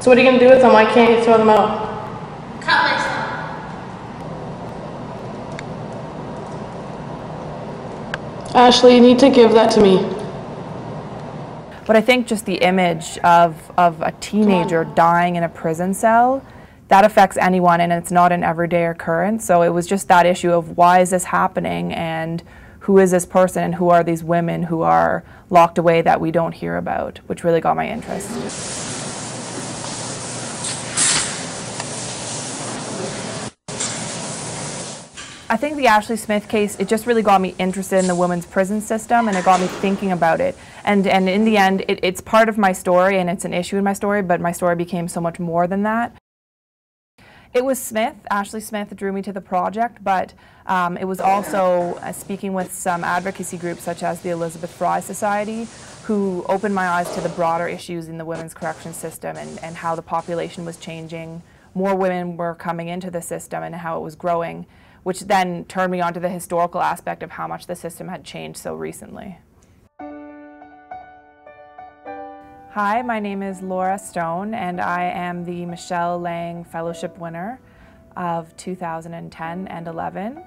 So what are you going to do with them? Why can't you throw them out? Cut myself. Ashley, you need to give that to me. But I think just the image of a teenager dying in a prison cell, that affects anyone, and it's not an everyday occurrence. So it was just that issue of why is this happening, and who is this person, and who are these women who are locked away that we don't hear about, which really got my interest. I think the Ashley Smith case, it just really got me interested in the women's prison system, and it got me thinking about it. And in the end, it's part of my story, and it's an issue in my story, but my story became so much more than that. It was Smith, Ashley Smith, drew me to the project, but it was also speaking with some advocacy groups such as the Elizabeth Fry Society, who opened my eyes to the broader issues in the women's correction system and how the population was changing. More women were coming into the system and how it was growing, which then turned me on to the historical aspect of how much the system had changed so recently. Hi, my name is Laura Stone, and I am the Michelle Lang Fellowship winner of 2010 and 11.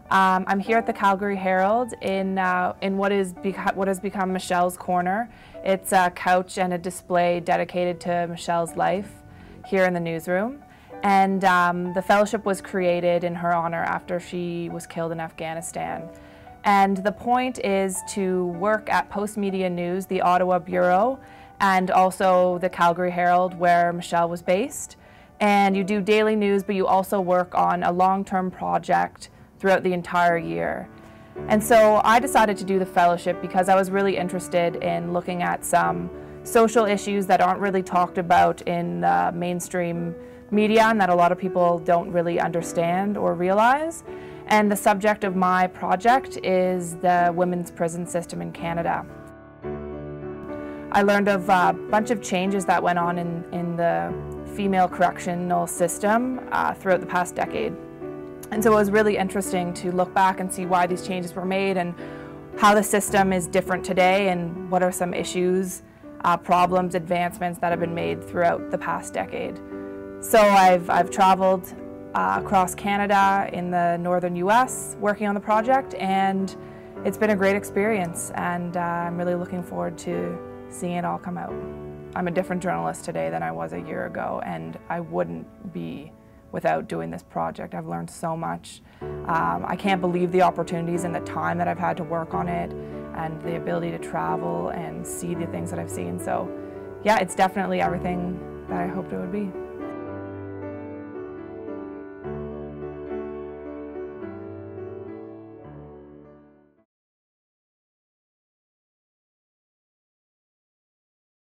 I'm here at the Calgary Herald in what has become Michelle's Corner. It's a couch and a display dedicated to Michelle's life here in the newsroom. And the fellowship was created in her honor after she was killed in Afghanistan. And the point is to work at Postmedia News, the Ottawa Bureau, and also the Calgary Herald, where Michelle was based. And you do daily news, but you also work on a long-term project throughout the entire year. And so I decided to do the fellowship because I was really interested in looking at some social issues that aren't really talked about in mainstream media and that a lot of people don't really understand or realize. And the subject of my project is the women's prison system in Canada. I learned of a bunch of changes that went on in the female correctional system throughout the past decade. And so it was really interesting to look back and see why these changes were made and how the system is different today and what are some issues, problems, advancements that have been made throughout the past decade. So I've traveled across Canada in the northern US working on the project, and it's been a great experience, and I'm really looking forward to seeing it all come out. I'm a different journalist today than I was a year ago, and I wouldn't be without doing this project. I've learned so much. I can't believe the opportunities and the time that I've had to work on it and the ability to travel and see the things that I've seen. So yeah, it's definitely everything that I hoped it would be.